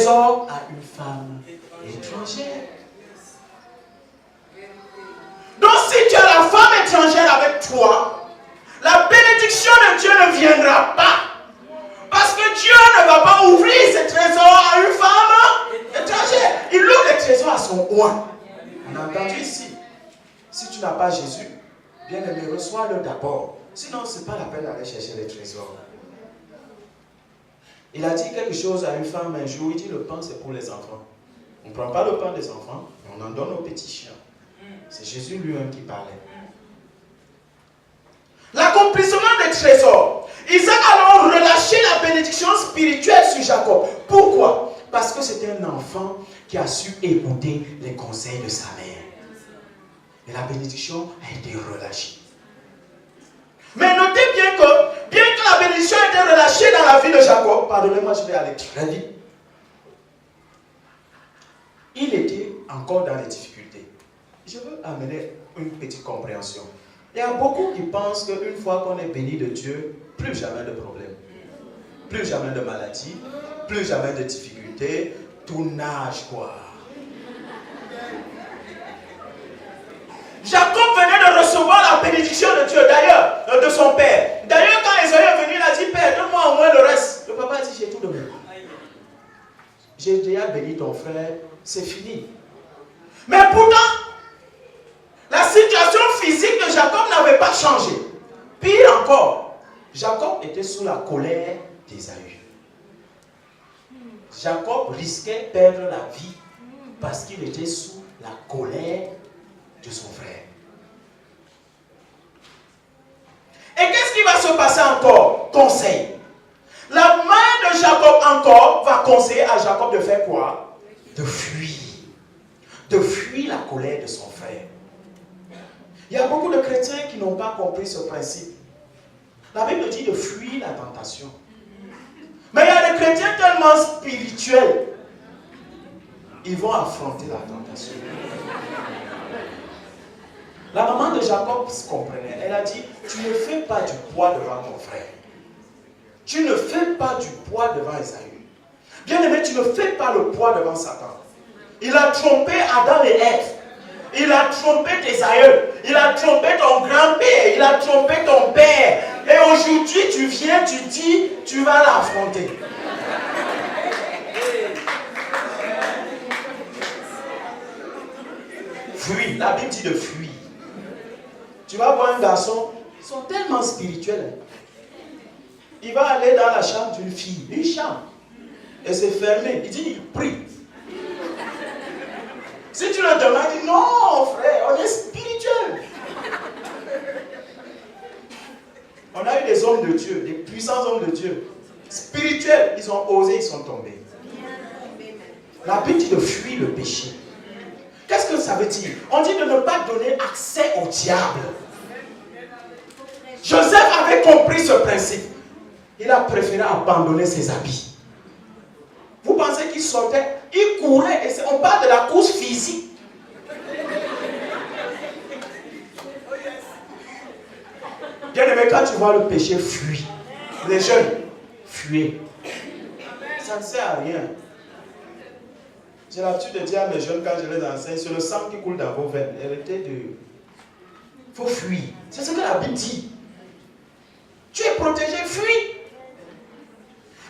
trésor à une femme étrangère. Donc si tu as la femme étrangère avec toi, la bénédiction de Dieu ne viendra pas. Parce que Dieu ne va pas ouvrir ses trésors à une femme étrangère. Il ouvre les trésors à son oint. On a entendu ici. Si tu n'as pas Jésus, bien aimé, reçois-le d'abord. Sinon, ce n'est pas la peine d'aller chercher les trésors. Il a dit quelque chose à une femme un jour. Il dit le pain, c'est pour les enfants. On ne prend pas le pain des enfants, mais on en donne aux petits chiens. C'est Jésus lui-même qui parlait. L'accomplissement des trésors. Isaac a alors relâché la bénédiction spirituelle sur Jacob. Pourquoi? Parce que c'était un enfant qui a su écouter les conseils de sa mère. Et la bénédiction a été relâchée. Mais notez bien que la bénédiction a été relâchée dans la vie de Jacob, pardonnez-moi, je vais aller très vite, il était encore dans les difficultés. Je veux amener une petite compréhension. Il y a beaucoup qui pensent qu'une fois qu'on est béni de Dieu, plus jamais de problème, plus jamais de maladie, plus jamais de difficultés, tout nage quoi. Jacob venait de recevoir la bénédiction de Dieu, d'ailleurs, de son père. D'ailleurs, quand Esaü est venu, il a dit, Père, donne-moi au moins le reste. Le papa a dit, j'ai tout donné. J'ai déjà béni ton frère, c'est fini. Mais pourtant, la situation physique de Jacob n'avait pas changé. Pire encore, Jacob était sous la colère d'Esaü. Jacob risquait de perdre la vie parce qu'il était sous la colère de son frère. Et qu'est-ce qui va se passer encore? Conseil. La main de Jacob encore va conseiller à Jacob de faire quoi? De fuir. De fuir la colère de son frère. Il y a beaucoup de chrétiens qui n'ont pas compris ce principe. La Bible dit de fuir la tentation. Mais il y a des chrétiens tellement spirituels. Ils vont affronter la tentation. La maman de Jacob comprenait. Elle a dit, tu ne fais pas du poids devant ton frère. Tu ne fais pas du poids devant Esaü. Bien aimé, tu ne fais pas le poids devant Satan. Il a trompé Adam et Ève. Il a trompé tes aïeux. Il a trompé ton grand-père. Il a trompé ton père. Et aujourd'hui, tu viens, tu dis, tu vas l'affronter. Fuis. La Bible dit de fuir. Tu vas voir un garçon, ils sont tellement spirituels. Il va aller dans la chambre d'une fille, une chambre, et c'est fermé. Il dit, il prie. Si tu le demandes, il dit, non frère, on est spirituel. On a eu des hommes de Dieu, des puissants hommes de Dieu, spirituels, ils ont osé, ils sont tombés. La Bible dit de fuir le péché. Qu'est-ce que ça veut dire? On dit de ne pas donner accès au diable. Joseph avait compris ce principe. Il a préféré abandonner ses habits. Vous pensez qu'il sortait? Il courait. Et on parle de la course physique. Bien aimé, quand tu vois le péché, fuis. Les jeunes, fuyez. Ça ne sert à rien. J'ai l'habitude de dire à mes jeunes quand je les enseigne, c'est le sang qui coule dans vos veines. Arrêtez de... Il faut fuir. C'est ce que la Bible dit. Tu es protégé, fuis.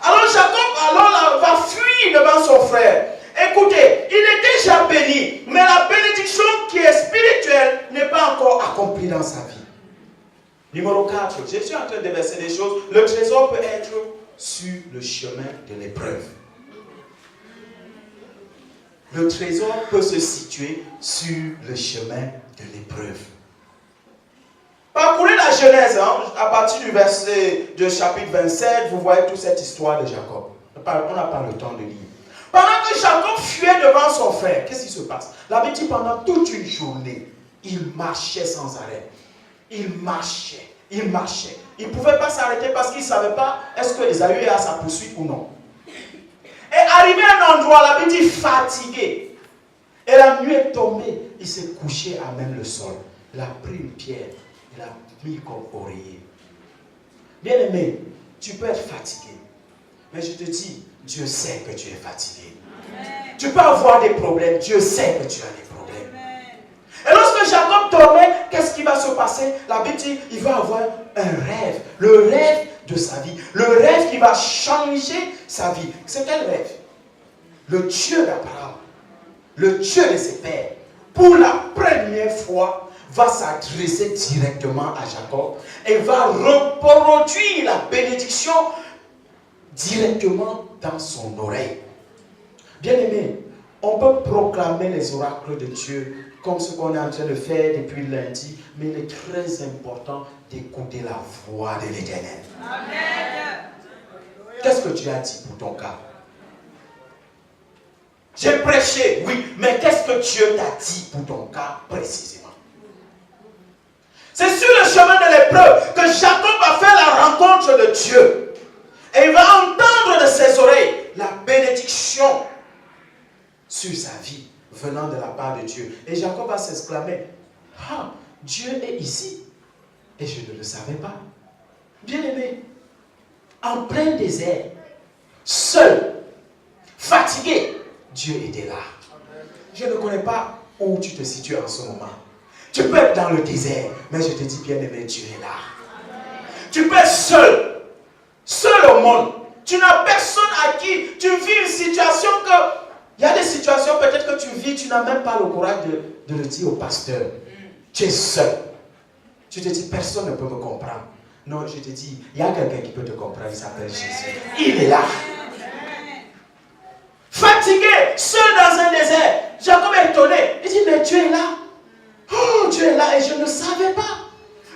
Alors Jacob va fuir devant son frère. Écoutez, il est déjà béni, mais la bénédiction qui est spirituelle n'est pas encore accomplie dans sa vie. Numéro 4, je suis en train de déverser des choses. Le trésor peut être sur le chemin de l'épreuve. Le trésor peut se situer sur le chemin de l'épreuve. Parcourez la Genèse, à partir du verset de chapitre 27, vous voyez toute cette histoire de Jacob. On n'a pas le temps de lire. Pendant que Jacob fuyait devant son frère, qu'est-ce qui se passe? La Bible dit pendant toute une journée, il marchait sans arrêt. Il marchait, il marchait. Il ne pouvait pas s'arrêter parce qu'il ne savait pas est-ce que Esaü est à sa poursuite ou non. Et arrivé à un endroit, la Bible dit fatigué. Et la nuit est tombée. Il s'est couché à même le sol. Il a pris une pierre. Il a mis comme oreiller. Bien aimé, tu peux être fatigué. Mais je te dis, Dieu sait que tu es fatigué. Amen. Tu peux avoir des problèmes, Dieu sait que tu as des problèmes. Amen. Et lorsque Jacob dormait, qu'est-ce qui va se passer? La Bible dit, il va avoir un rêve, le rêve de sa vie, le rêve qui va changer sa vie. C'est quel rêve? Le Dieu d'Abraham, le Dieu de ses pères, pour la première fois, va s'adresser directement à Jacob et va reproduire la bénédiction directement dans son oreille. Bien-aimé, on peut proclamer les oracles de Dieu comme ce qu'on est en train de faire depuis lundi, mais il est très important d'écouter la voix de l'Éternel. Amen. Qu'est-ce que Dieu a dit pour ton cas? J'ai prêché, oui, mais qu'est-ce que Dieu t'a dit pour ton cas précisément? C'est sur le chemin de l'épreuve que Jacob a fait la rencontre de Dieu. Et il va entendre de ses oreilles la bénédiction sur sa vie venant de la part de Dieu. Et Jacob va s'exclamer, ah, Dieu est ici. Et je ne le savais pas. Bien-aimé, en plein désert, seul, fatigué, Dieu était là. Je ne connais pas où tu te situes en ce moment. Tu peux être dans le désert, mais je te dis, bien-aimé, Dieu est là. Tu peux être seul, seul au monde. Tu n'as personne à qui tu vis une situation que... Il y a des situations peut-être que tu vis, tu n'as même pas le courage de le dire au pasteur. Tu es seul. Tu te dis, personne ne peut me comprendre. Non, je te dis, il y a quelqu'un qui peut te comprendre, il s'appelle Jésus. Il est là. Fatigué, seul dans un désert. Jacob est étonné. Il dit, mais Dieu est là. Oh, Dieu est là et je ne savais pas.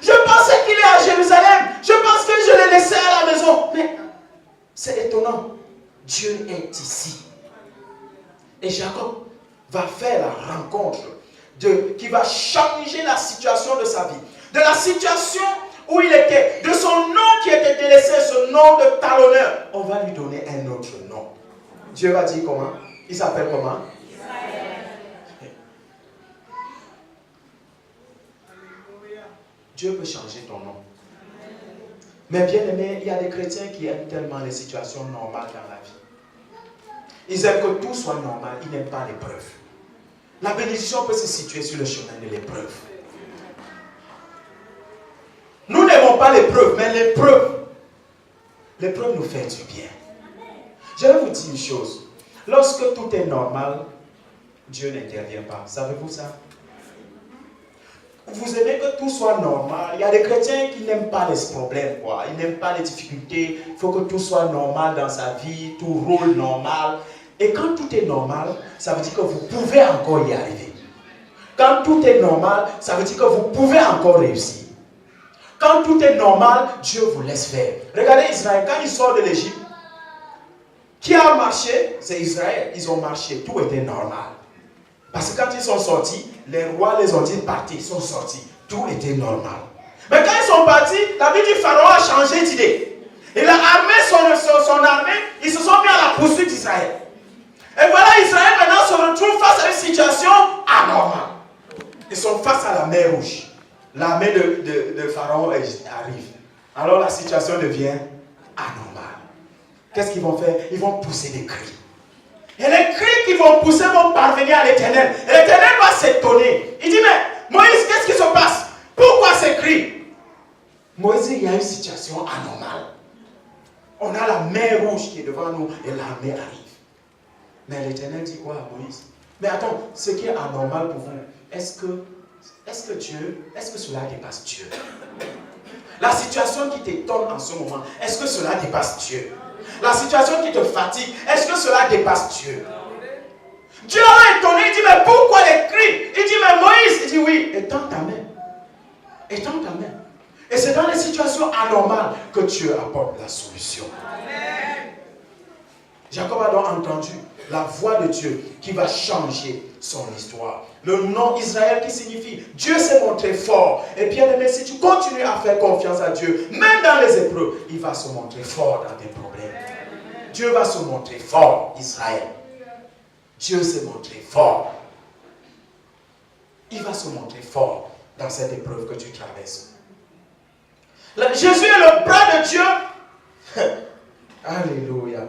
Je pensais qu'il est à Jérusalem. Je pense que je l'ai laissé à la maison. Mais c'est étonnant. Dieu est ici. Et Jacob va faire la rencontre qui va changer la situation de sa vie. De la situation où il était, de son nom qui était délaissé, ce nom de talonneur. On va lui donner un autre nom. Dieu va dire comment? Il s'appelle comment? Dieu peut changer ton nom. Mais bien aimé, il y a des chrétiens qui aiment tellement les situations normales dans la vie. Ils aiment que tout soit normal, ils n'aiment pas l'épreuve. La bénédiction peut se situer sur le chemin de l'épreuve. Nous n'aimons pas l'épreuve, mais l'épreuve nous fait du bien. Je vais vous dire une chose. Lorsque tout est normal, Dieu n'intervient pas. Savez-vous ça? Vous aimez que tout soit normal. Il y a des chrétiens qui n'aiment pas les problèmes, quoi. Ils n'aiment pas les difficultés. Il faut que tout soit normal dans sa vie, tout roule normal. Et quand tout est normal, ça veut dire que vous pouvez encore y arriver. Quand tout est normal, ça veut dire que vous pouvez encore réussir. Quand tout est normal, Dieu vous laisse faire. Regardez Israël, quand ils sortent de l'Égypte, qui a marché? C'est Israël. Ils ont marché, tout était normal. Parce que quand ils sont sortis, les rois les ont dit partir, ils sont sortis. Tout était normal. Mais quand ils sont partis, la Bible dit Pharaon a changé d'idée. Il a armé son armée, ils se sont mis à la poursuite d'Israël. Et voilà, Israël maintenant se retrouve face à une situation anormale. Ils sont face à la mer Rouge. L'armée de Pharaon arrive. Alors la situation devient anormale. Qu'est-ce qu'ils vont faire? Ils vont pousser des cris. Et les cris qu'ils vont pousser vont parvenir à l'Éternel. Et l'Éternel va s'étonner. Il dit, mais Moïse, qu'est-ce qui se passe? Pourquoi ces cris? Moïse, il y a une situation anormale. On a la mer Rouge qui est devant nous et l'armée arrive. Mais l'Éternel dit quoi à Moïse? Mais attends, ce qui est anormal pour vous, est-ce que cela dépasse Dieu? La situation qui t'étonne en ce moment, est-ce que cela dépasse Dieu? La situation qui te fatigue, est-ce que cela dépasse Dieu? Dieu a étonné, il dit, mais pourquoi les cris? Il dit, mais Moïse, il dit, oui, étends ta main. Étends ta main. Et c'est dans les situations anormales que Dieu apporte la solution. Amen. Jacob a donc entendu la voix de Dieu qui va changer son histoire. Le nom Israël qui signifie Dieu s'est montré fort. Et bien aimé, si tu continues à faire confiance à Dieu, même dans les épreuves, il va se montrer fort dans tes problèmes. Dieu va se montrer fort, Israël. Dieu s'est montré fort. Il va se montrer fort dans cette épreuve que tu traverses. Jésus est le bras de Dieu. Alléluia.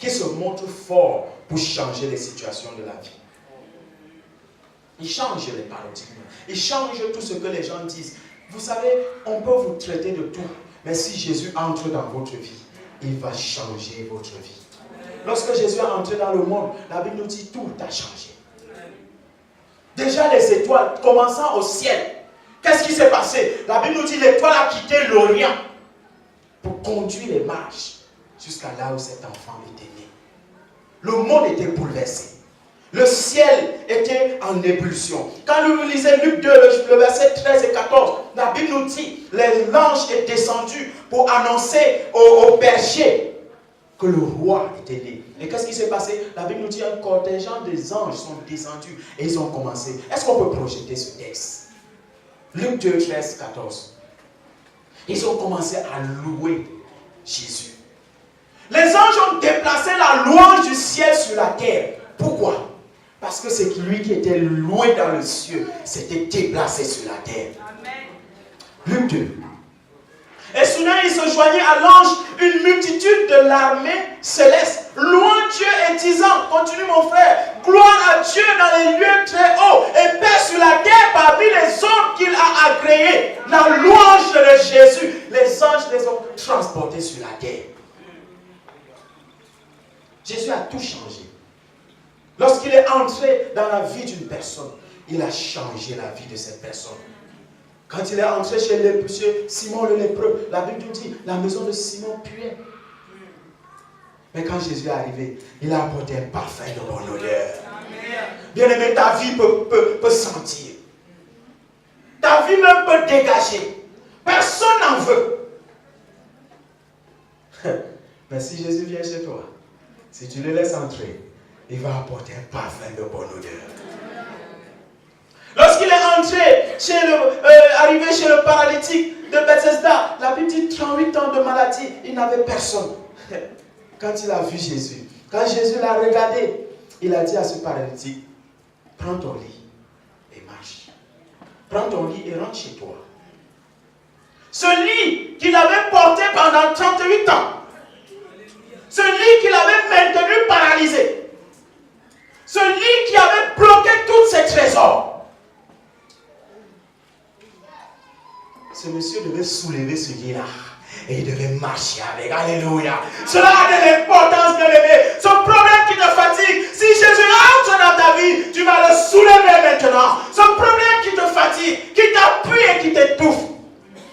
qui se montre fort pour changer les situations de la vie. Il change les paradigmes. Il change tout ce que les gens disent. Vous savez, on peut vous traiter de tout. Mais si Jésus entre dans votre vie, il va changer votre vie. Lorsque Jésus est entré dans le monde, la Bible nous dit tout a changé. Déjà les étoiles, commençant au ciel. Qu'est-ce qui s'est passé? La Bible nous dit l'étoile a quitté l'Orient pour conduire les marches jusqu'à là où cet enfant était né. Le monde était bouleversé. Le ciel était en ébullition. Quand nous lisons Luc 2, le verset 13 et 14, la Bible nous dit, l'ange est descendu pour annoncer aux bergers que le roi était né. Et qu'est-ce qui s'est passé? La Bible nous dit un contingent des anges sont descendus et ils ont commencé. Est-ce qu'on peut projeter ce texte? Luc 2, 13, 14. Ils ont commencé à louer Jésus. Les anges ont déplacé la louange du ciel sur la terre. Pourquoi? Parce que c'est lui qui était loué dans le ciel s'était déplacé sur la terre. Amen. Luc 2. Et soudain, il se joignit à l'ange une multitude de l'armée céleste, louant Dieu et disant, continue mon frère, gloire à Dieu dans les lieux très hauts et paix sur la terre parmi les hommes qu'il a agréés. La louange de Jésus, les anges les ont transportés sur la terre. Jésus a tout changé. Lorsqu'il est entré dans la vie d'une personne, il a changé la vie de cette personne. Quand il est entré chez Simon le lépreux, la Bible nous dit, la maison de Simon puait. Mais quand Jésus est arrivé, il a apporté un parfum de bonne odeur. Bien-aimé, ta vie peut sentir. Ta vie même peut dégager. Personne n'en veut. Mais si Jésus vient chez toi, si tu le laisses entrer, il va apporter un parfum de bonne odeur. Lorsqu'il est entré, arrivé chez le paralytique de Bethesda, la Bible dit 38 ans de maladie, il n'avait personne. Quand il a vu Jésus, quand Jésus l'a regardé, il a dit à ce paralytique, prends ton lit et marche. Prends ton lit et rentre chez toi. Ce lit qu'il avait porté pendant 38 ans, ce lit qu'il avait maintenu paralysé, ce lit qui avait bloqué tous ses trésors. Ce monsieur devait soulever ce lit-là. Et il devait marcher avec. Alléluia. Cela a de l'importance, bien-aimé. Ce problème qui te fatigue, si Jésus entre dans ta vie, tu vas le soulever maintenant. Ce problème qui te fatigue, qui t'appuie et qui t'étouffe,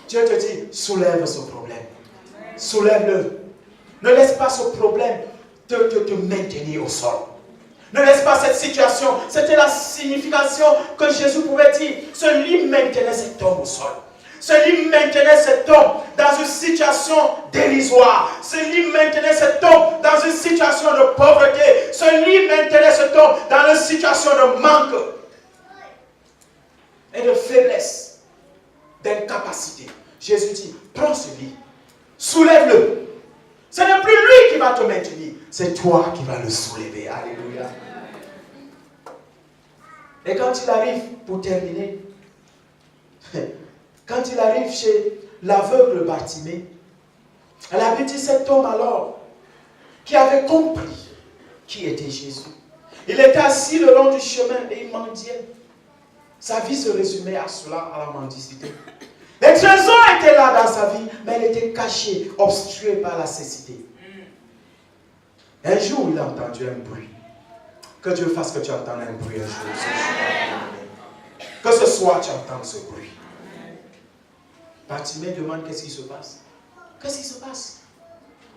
Dieu te dit, soulève ce problème. Soulève-le. Ne laisse pas ce problème te maintenir au sol. Ne laisse pas cette situation. C'était la signification que Jésus pouvait dire. Ce lit maintenait cet homme au sol. Ce lit maintenait cet homme dans une situation dérisoire. Ce lit maintenait cet homme dans une situation de pauvreté. Ce lit maintenait cet homme dans une situation de manque et de faiblesse, d'incapacité. Jésus dit, prends ce lit, soulève-le. Ce n'est plus lui qui va te maintenir, c'est toi qui vas le soulever. Alléluia. Et quand il arrive, pour terminer, quand il arrive chez l'aveugle Bartimée, elle avait dit cet homme alors, qui avait compris qui était Jésus. Il était assis le long du chemin et il mendiait. Sa vie se résumait à cela, à la mendicité. Les trésors étaient là dans sa vie, mais elle était cachée, obstruée par la cécité. Un jour, il a entendu un bruit. Que Dieu fasse que tu entends un bruit un jour. Que ce soir, tu entends ce bruit. Bartimée demande qu'est-ce qui se passe. Qu'est-ce qui se passe?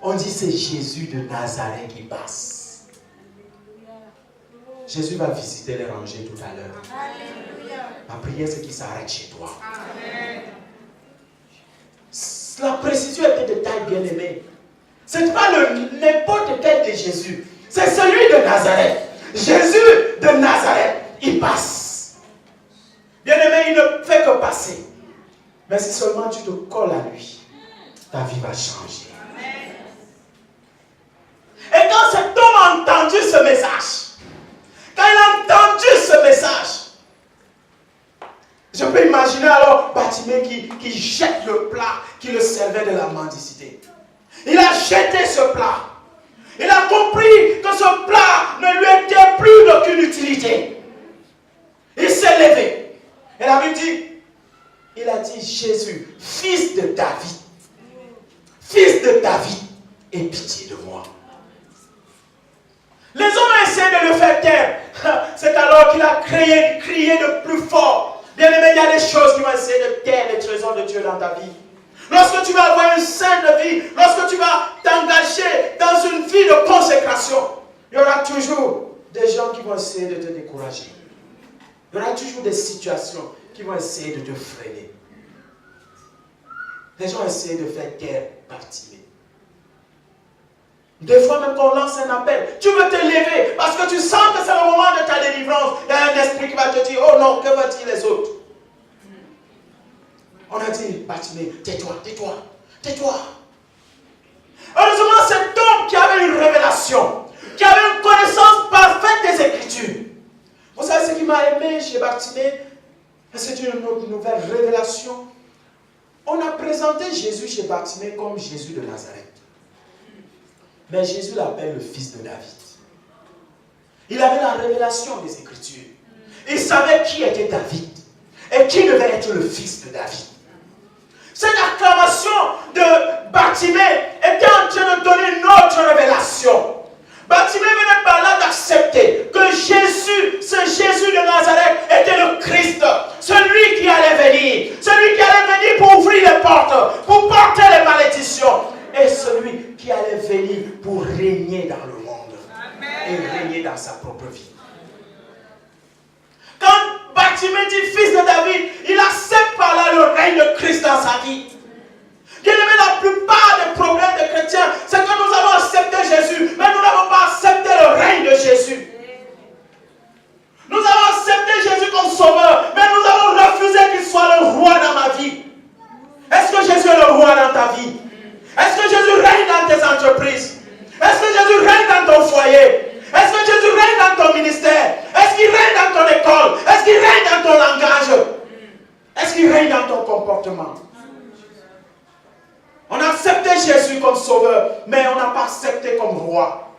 On dit c'est Jésus de Nazareth qui passe. Jésus va visiter les rangées tout à l'heure. Ma prière c'est qu'il s'arrête chez toi. Amen. La précision était de taille bien-aimée. Ce n'est pas n'importe quel de Jésus. C'est celui de Nazareth. Jésus de Nazareth, il passe. Bien-aimé, il ne fait que passer. Mais si seulement tu te colles à lui, ta vie va changer. Et quand cet homme a entendu ce message, quand il a entendu ce message, je peux imaginer alors Bartimée qui jette le plat qui le servait de la mendicité. Il a jeté ce plat. Il a compris que ce plat ne lui était plus d'aucune utilité. Il s'est levé. Et la Bible dit, il a dit, Jésus, fils de David, aie pitié de moi. Les hommes ont essayé de le faire taire. C'est alors qu'il a crié de plus fort. Bien aimé, il y a des choses qui vont essayer de taire les trésors de Dieu dans ta vie. Lorsque tu vas avoir une sainte vie, lorsque tu vas t'engager dans une vie de consécration, il y aura toujours des gens qui vont essayer de te décourager. Il y aura toujours des situations qui vont essayer de te freiner. Les gens essaient de faire taire Bartimée. Des fois même quand on lance un appel, tu veux te lever parce que tu sens que c'est le moment de ta délivrance. Il y a un esprit qui va te dire, oh non, que vont-ils les autres? On a dit, Bartimée, tais-toi. Heureusement, cet homme qui avait une révélation, qui avait une connaissance parfaite des Écritures. Vous savez ce qui m'a aimé chez Bartimée? C'est une nouvelle révélation. On a présenté Jésus chez Bartimée comme Jésus de Nazareth. Mais Jésus l'appelle le fils de David. Il avait la révélation des Écritures. Il savait qui était David et qui devait être le fils de David. Cette acclamation de Bartimée était en train de donner une autre révélation. Bartimée venait par là d'accepter que Jésus, ce Jésus de Nazareth, était le Christ, celui qui allait venir pour ouvrir les portes, pour porter les malédictions, et celui qui allait venir pour régner dans le monde. Amen. Et régner dans sa propre vie. Quand Bartimée dit fils de David, il accepte par là le règne de Christ dans sa vie. Bien aimé, la plupart des problèmes des chrétiens, c'est que nous avons accepté Jésus, mais nous n'avons pas accepté le règne de Jésus. Nous avons accepté Jésus comme sauveur, mais nous avons refusé qu'il soit le roi dans ma vie. Est-ce que Jésus est le roi dans ta vie? Est-ce que Jésus règne dans tes entreprises? Est-ce que Jésus règne dans ton foyer? Est-ce que Jésus règne dans ton ministère? Est-ce qu'il règne dans ton école? Est-ce qu'il règne dans ton langage? Est-ce qu'il règne dans ton comportement? On a accepté Jésus comme sauveur, mais on n'a pas accepté comme roi.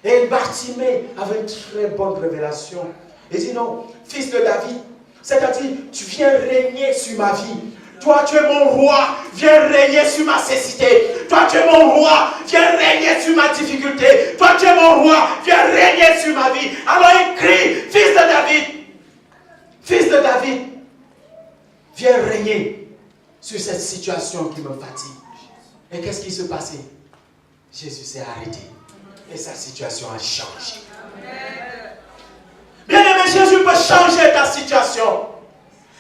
Et Bartimée avait une très bonne révélation. Il dit non, fils de David, c'est-à-dire tu viens régner sur ma vie. Toi, tu es mon roi, viens régner sur ma cécité. Toi, tu es mon roi, viens régner sur ma difficulté. Toi, tu es mon roi, viens régner sur ma vie. Alors il crie, fils de David, viens régner sur cette situation qui me fatigue. Et qu'est-ce qui se passait? Jésus s'est arrêté et sa situation a changé. Bien aimé, Jésus peut changer ta situation.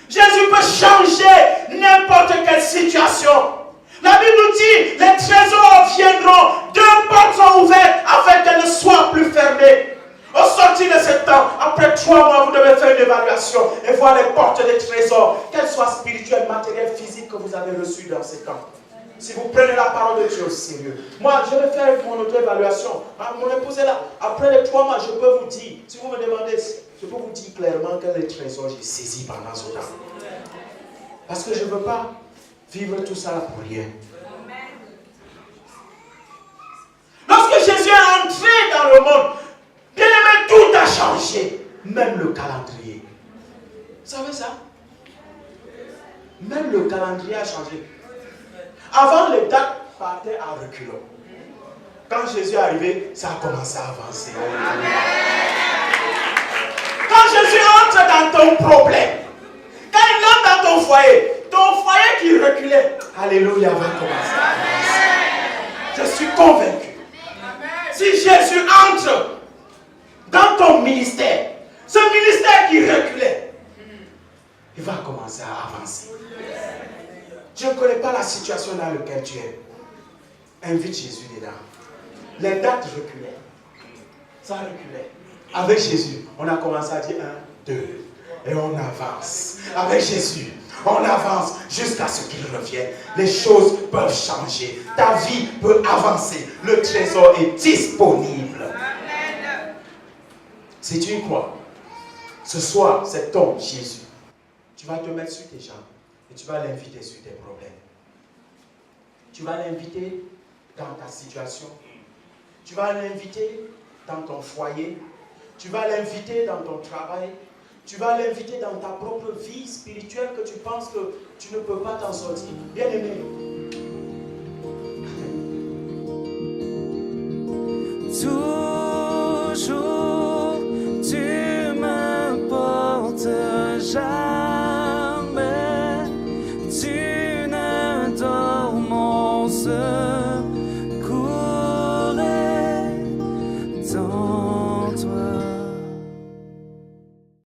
Jésus peut changer n'importe quelle situation. La Bible nous dit, les trésors viendront, 2 portes sont ouvertes afin qu'elles ne soient plus fermées. Au sortir de ce temps, après 3 mois, vous devez faire une évaluation et voir les portes des trésors, qu'elles soient spirituelles, matérielles, physiques, que vous avez reçues dans ces temps. Si vous prenez la parole de Dieu au sérieux. Moi, je vais faire mon auto-évaluation. Mon épouse est là. Après les 3 mois, je peux vous dire, si vous me demandez, je peux vous dire clairement quel trésor j'ai saisi pendant ce temps. Parce que je ne veux pas vivre tout ça pour rien. Lorsque Jésus est entré dans le monde, bien aimé, tout a changé. Même le calendrier. Vous savez ça? Même le calendrier a changé. Avant, les dates partaient à reculons. Quand Jésus est arrivé, ça a commencé à avancer. Amen. Quand Jésus entre dans ton problème, quand il entre dans ton foyer qui reculait, alléluia, va commencer à avancer. Je suis convaincu. Si Jésus entre dans ton ministère, ce ministère qui reculait, il va commencer à avancer. Je ne connais pas la situation dans laquelle tu es. Invite Jésus dedans. Les dates reculaient. Ça reculait. Avec Jésus, on a commencé à dire 1, 2. Et on avance. Avec Jésus, on avance jusqu'à ce qu'il revienne. Les choses peuvent changer. Ta vie peut avancer. Le trésor est disponible. Amen. Si tu y crois, ce soir, c'est ton Jésus. Tu vas te mettre sur tes jambes. Et tu vas l'inviter sur tes problèmes. Tu vas l'inviter dans ta situation. Tu vas l'inviter dans ton foyer. Tu vas l'inviter dans ton travail. Tu vas l'inviter dans ta propre vie spirituelle que tu penses que tu ne peux pas t'en sortir. Bien-aimé,